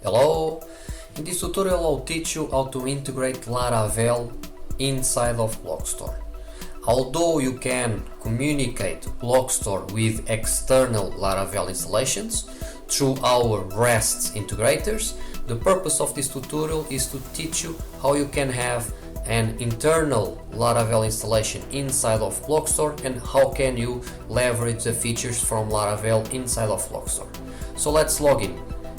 Hello! In this tutorial I'll teach you how to integrate Laravel inside of Bloxtor. Although you can communicate Bloxtor with external Laravel installations through our REST integrators, the purpose of this tutorial is to teach you how you can have an internal Laravel installation inside of Bloxtor and how can you leverage the features from Laravel inside of Bloxtor. So let's log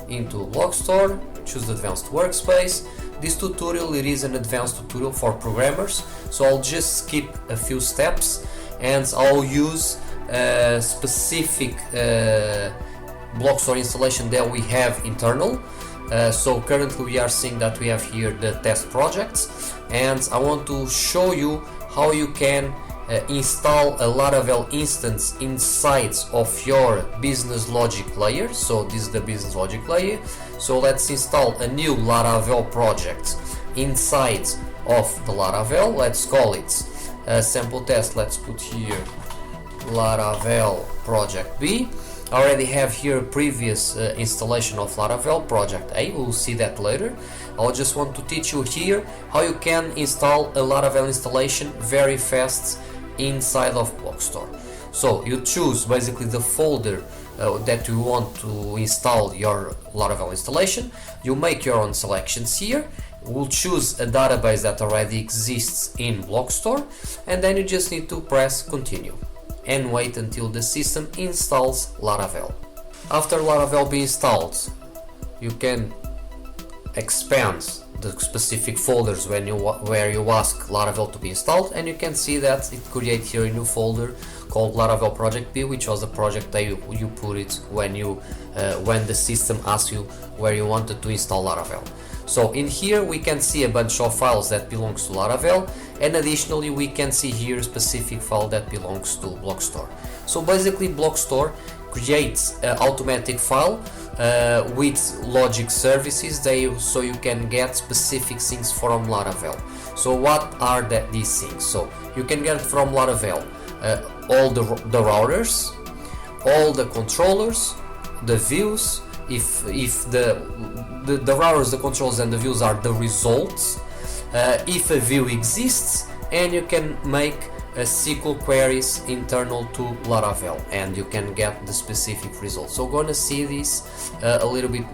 into Bloxtor, choose the advanced workspace. This tutorial is an advanced tutorial for programmers, so I'll just skip a few steps and I'll use a specific Bloxtor installation that we have internal. So currently we are seeing that we have here the test projects, and I want to show you how you can install a Laravel instance inside of your business logic layer. So this is the business logic layer. So let's install a new Laravel project inside of the Laravel. Let's call it sample test. Let's put here Laravel project B. I already have here a previous installation of Laravel project A. We'll see that later. I just want to teach you here how you can install a Laravel installation very fast inside of Bloxtor. So you choose basically the folder that you want to install your Laravel installation. You make your own selections here. We'll choose a database that already exists in Bloxtor, and then you just need to press continue and wait until the system installs Laravel. After Laravel be installed, you can expand the specific folders where you ask Laravel to be installed, and you can see that it creates here a new folder called Laravel project B, which was the project that you put it when the system asked you where you wanted to install Laravel. So in here we can see a bunch of files that belongs to Laravel, and additionally we can see here a specific file that belongs to Bloxtor. So basically Bloxtor creates an automatic file with logic services so you can get specific things from Laravel. So what are these things? So you can get from Laravel all the routers, all the controllers, the views, if the routers, the controls and the views are the results, if a view exists, and you can make a SQL queries internal to Laravel and you can get the specific results. So going to see this a little bit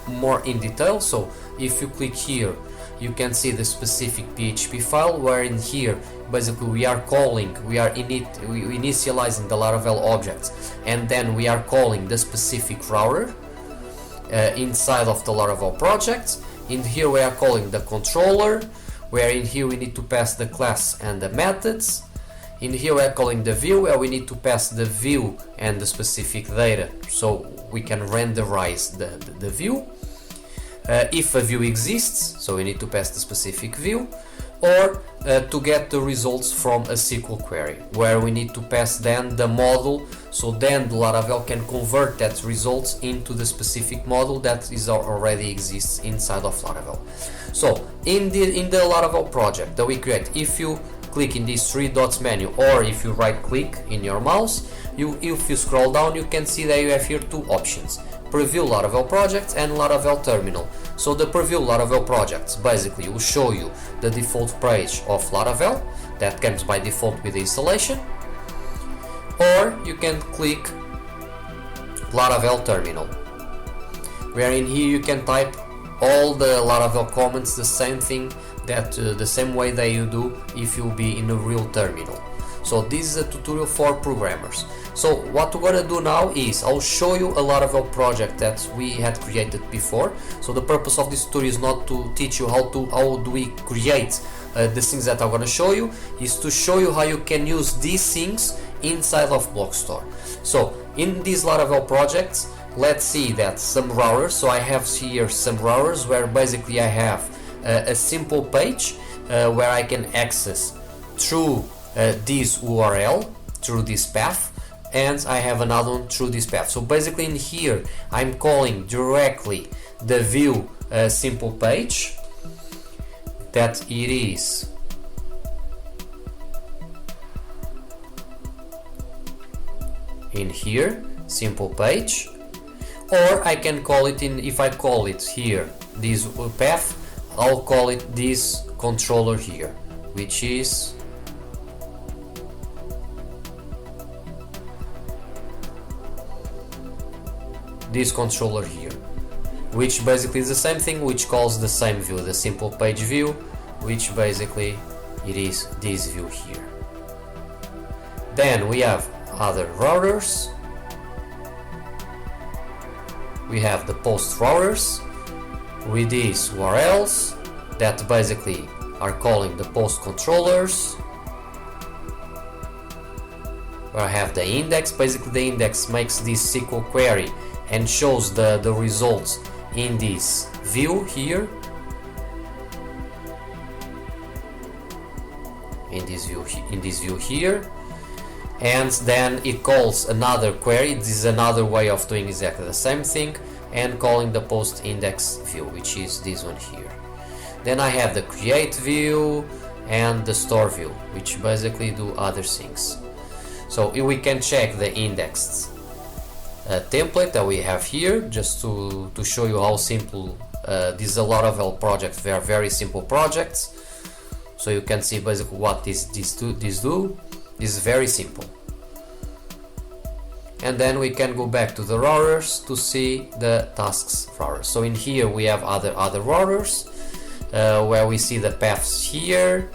more in detail. So if you click here, you can see the specific PHP file, where in here basically we are initializing the Laravel objects, and then we are calling the specific router inside of the Laravel project. In here we are calling the controller, where in here we need to pass the class and the methods. In here we are calling the view, where we need to pass the view and the specific data so we can renderize the view. If a view exists, so we need to pass the specific view, or to get the results from a SQL query, where we need to pass then the model, so then the Laravel can convert that results into the specific model that already exists inside of Laravel. So in the Laravel project that we create, if you click in this three dots menu, or if you right click in your mouse, if you scroll down, you can see that you have here two options: preview Laravel projects and Laravel terminal. So the preview Laravel projects basically will show you the default page of Laravel that comes by default with the installation, or you can click Laravel terminal, where in here you can type all the Laravel comments, the same thing that the same way that you do if you be in a real terminal. So this is a tutorial for programmers. So what we're gonna do now is I'll show you a Laravel project that we had created before. So the purpose of this tutorial is not to teach you how do we create the things that I'm gonna show you, is to show you how you can use these things inside of Bloxtor. So in these Laravel projects, let's see that some routers. So I have here some routers where basically I have a simple page where I can access through this URL, through this path, and I have another one through this path. So basically in here I'm calling directly the view simple page, that it is in here simple page, or I can call it in, if I call it here this path, I'll call it this controller here, which is this controller here, which basically is the same thing, which calls the same view, the simple page view, which basically it is this view here. Then we have other routers. We have the post routers with these URLs that basically are calling the post controllers. Where I have the index. Basically the index makes this SQL query and shows the results in this view here, in this view here, and then it calls another query. This is another way of doing exactly the same thing and calling the post index view, which is this one here. Then I have the create view and the store view, which basically do other things. So we can check the indexed template that we have here, just to show you how simple this is. A Laravel project. They are very simple projects, so you can see basically what these do. This is very simple. And then we can go back to the routers to see the tasks routers. So in here we have other routers where we see the paths here,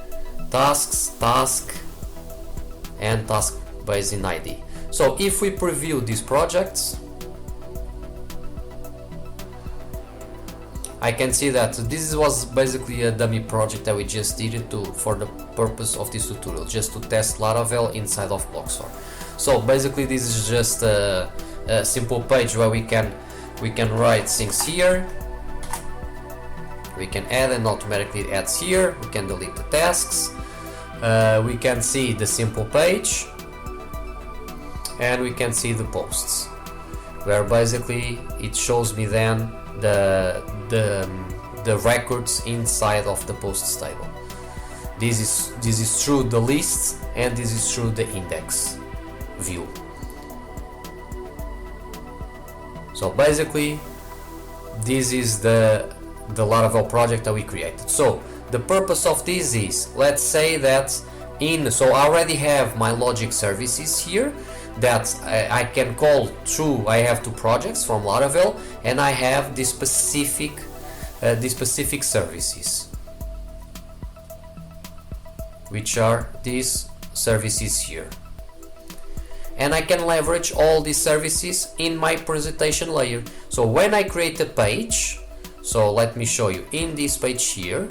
tasks, task, and task based in ID. So if we preview these projects, I can see that this was basically a dummy project that we just did it for the purpose of this tutorial, just to test Laravel inside of Bloxtor. So basically this is just a simple page where we can write things here. We can add and automatically adds here. We can delete the tasks. We can see the simple page. And we can see the posts, where basically it shows me then the records inside of the posts table. This is through the list, and this is through the index view. So basically this is the Laravel project that we created. So the purpose of this is, let's say that so I already have my logic services here that I can call through. I have two projects from Laravel, and I have these specific services, which are these services here. And I can leverage all these services in my presentation layer. So when I create a page, so let me show you in this page here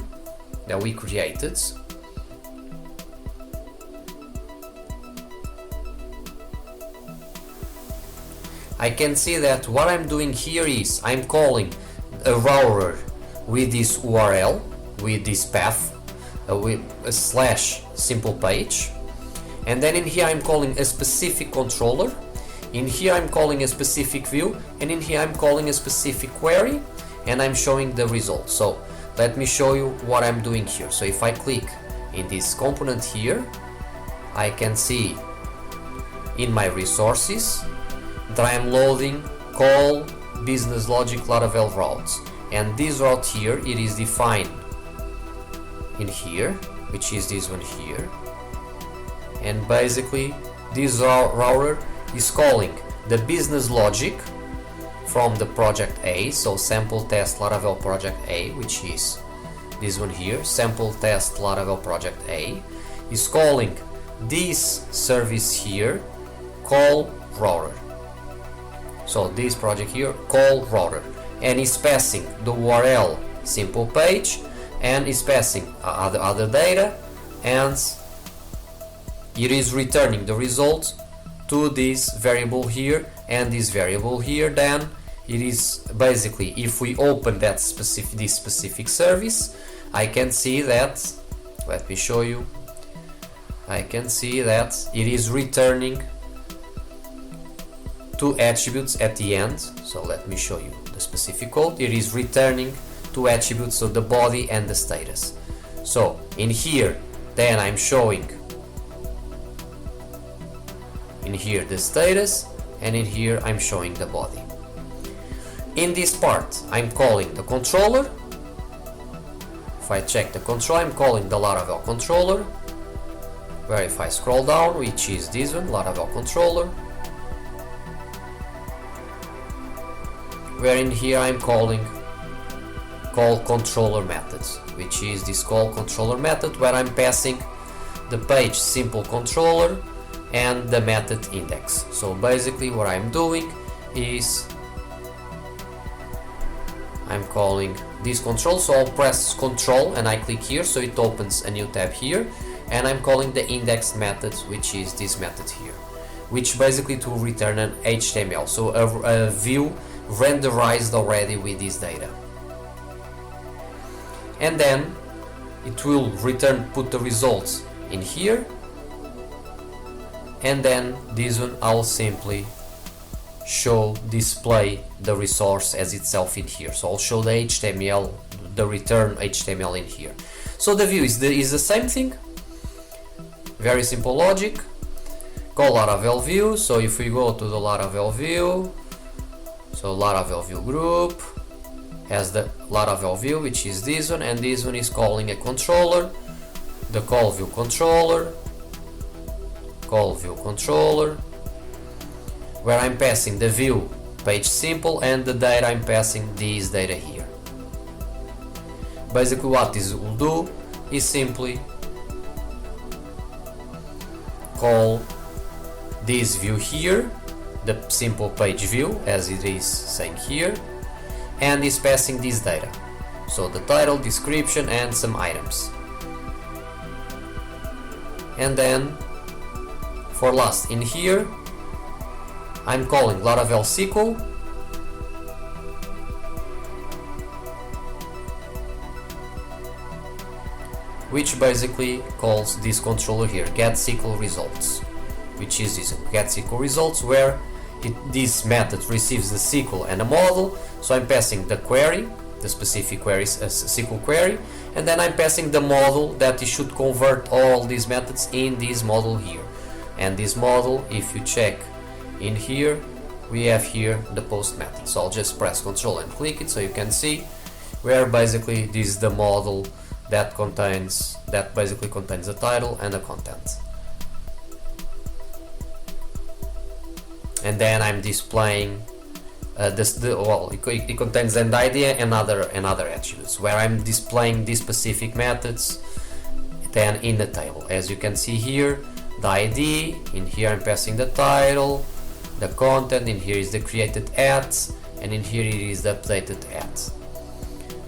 that we created. I can see that what I'm doing here is I'm calling a router with this URL, with this path, with a slash simple page, and then in here I'm calling a specific controller, in here I'm calling a specific view, and in here I'm calling a specific query, and I'm showing the results. So let me show you what I'm doing here. So if I click in this component here, I can see in my resources that I'm loading call business logic Laravel routes, and this route here, it is defined in here, which is this one here, and basically this router is calling the business logic from the project A, so sample test Laravel project A, which is this one here, sample test Laravel project A, is calling this service here, call router. So this project here, call router, and is passing the URL simple page, and is passing other data, and it is returning the result to this variable here, and this variable here then it is basically, if we open that this specific service, I can see that, let me show you, I can see that it is returning two attributes at the end. So let me show you the specific code. It is returning two attributes, so the body and the status. So in here then I'm showing in here the status, and in here I'm showing the body. In this part, I'm calling the controller. If I check the control, I'm calling the Laravel controller. Where if I scroll down, which is this one, Laravel controller. Where in here I'm calling call controller methods, which is this call controller method where I'm passing the page simple controller and the method index. So basically what I'm doing is I'm calling this control, so I'll press control and I click here, so it opens a new tab here, and I'm calling the index method, which is this method here, which basically to return an HTML, so a view renderized already with this data. And then it will return, put the results in here, and then this one I'll simply display the resource as itself in here. So I'll show the HTML, the return HTML in here. So the view is the same thing, very simple logic. Call Laravel view. So if we go to the Laravel view, so Laravel view group has the Laravel view, which is this one, and this one is calling a controller, the call view controller, where I'm passing the view page simple and the data I'm passing this data here. Basically what this will do is simply call this view here, the simple page view as it is saying here, and is passing this data, so the title, description and some items. And then for last in here I'm calling Laravel SQL, which basically calls this controller here, get SQL results, which is this get SQL results, where this method receives the SQL and a model. So I'm passing the query, the specific query, SQL query, and then I'm passing the model that it should convert all these methods in this model here. And this model, if you check in here, we have here the post method. So I'll just press Ctrl and click it so you can see where basically this is the model that basically contains the title and the content. And then I'm displaying it contains an ID and other attributes, where I'm displaying these specific methods then in the table. As you can see here, the ID, in here I'm passing the title, the content, in here is the created ads, and in here it is the updated ads.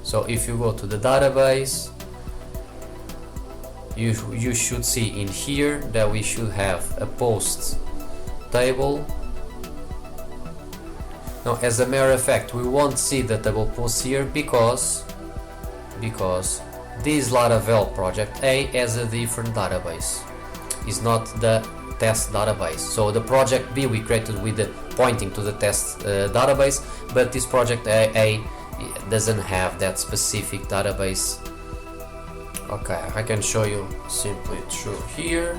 So if you go to the database, you should see in here that we should have a post table. Now, as a matter of fact, we won't see the table posts here because this Laravel project A has a different database. It's not the test database. So the project B we created with the pointing to the test database, but this project A doesn't have that specific database. Okay, I can show you simply through here.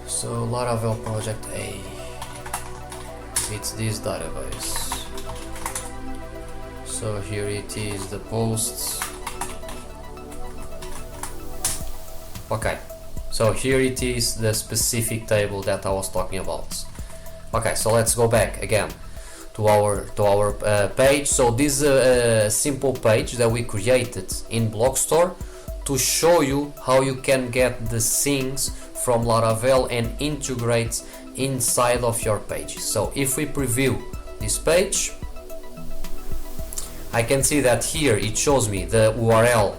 So Laravel project A, it's this database. So here it is, the posts. Okay, so here it is, the specific table that I was talking about. Okay, so let's go back again to our page. So this is a simple page that we created in Bloxtor to show you how you can get the things from Laravel and integrate inside of your page. So if we preview this page, I can see that here it shows me the URL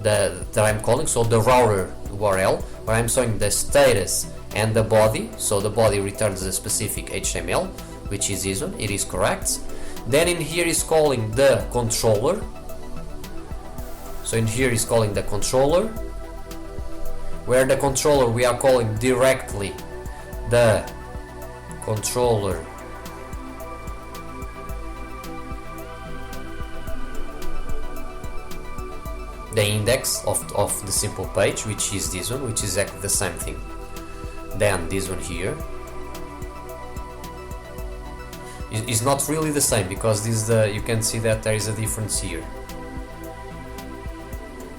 that I'm calling, so the router URL, where I'm showing the status and the body. So the body returns a specific HTML, which is this one, it is correct. Then in here is calling the controller. So in here is calling the controller, where the controller we are calling directly the controller the index of the simple page, which is this one, which is exactly the same thing. Then this one here is not really the same, because this you can see that there is a difference here,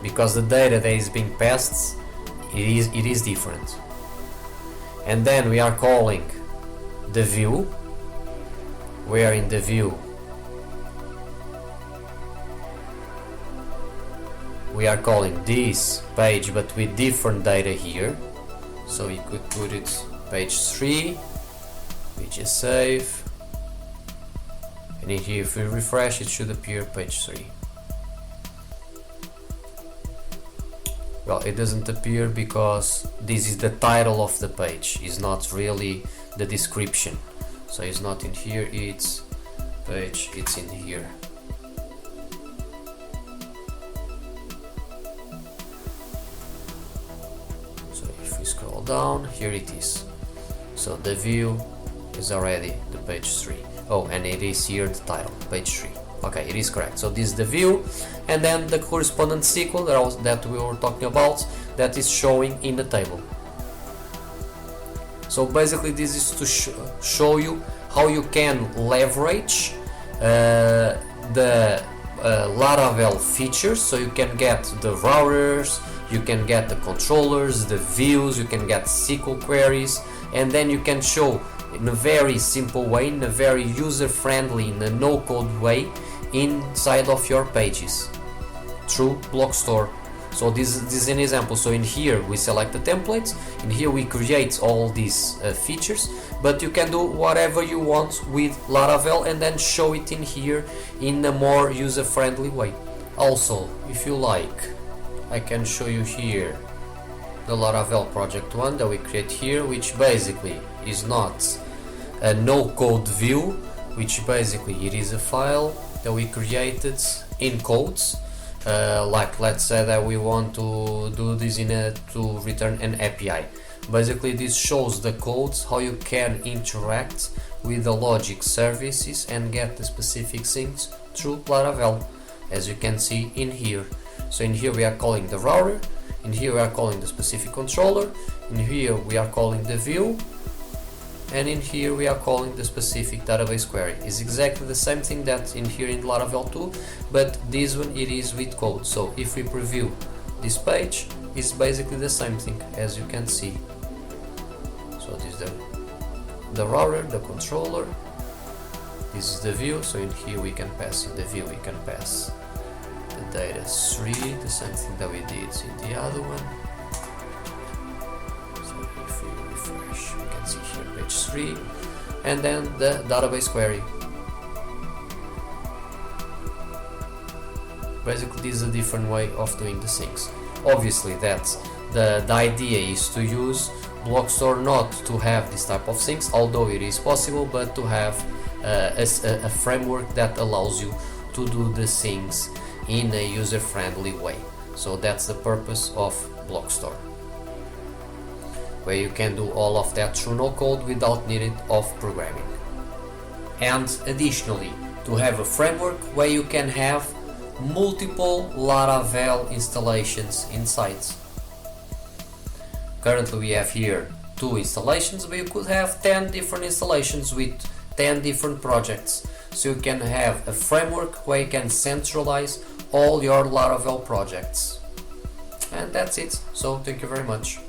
because the data that is being passed, it is different. And then we are calling the view, where in the view we are calling this page but with different data here. So we could put it page 3, we just save, and in here if we refresh it should appear page 3. Well, it doesn't appear because this is the title of the page, is not really the description. So it's not in here, it's page, it's in here. So if we scroll down, here it is. So the view is already the page 3. Oh, and it is here the title, page 3. Okay, it is correct. So this is the view, and then the correspondent SQL that we were talking about, that is showing in the table. So basically this is to show you how you can leverage the Laravel features. So you can get the routers, you can get the controllers, the views, you can get SQL queries, and then you can show in a very simple way, in a very user-friendly, in a no-code way, inside of your pages through Bloxtor. So this is an example. So in here we select the templates, in here we create all these features, but you can do whatever you want with Laravel and then show it in here in a more user-friendly way. Also, if you like, I can show you here the Laravel project one that we create here, which basically is not a no-code view, which basically it is a file that we created in codes. Like let's say that we want to do this to return an API. Basically this shows the codes how you can interact with the logic services and get the specific things through Laravel, as you can see in here. So in here we are calling the router, in here we are calling the specific controller, in here we are calling the view, and in here we are calling the specific database query. It's exactly the same thing that in here in Laravel 2, but this one it is with code. So if we preview this page, it's basically the same thing, as you can see. So this is the router, the controller, this is the view. So in here we can pass in the view, we can pass the data 3, the same thing that we did in the other one. So if we refresh, we can see here page 3, and then the database query. Basically this is a different way of doing the things. Obviously that the idea is to use Bloxtor not to have this type of things, although it is possible, but to have a framework that allows you to do the things in a user-friendly way. So that's the purpose of Bloxtor, where you can do all of that through no code without needing of programming. And additionally, to have a framework where you can have multiple Laravel installations inside. Currently we have here 2 installations, but you could have 10 different installations with 10 different projects. So you can have a framework where you can centralize all your Laravel projects. And that's it. So thank you very much.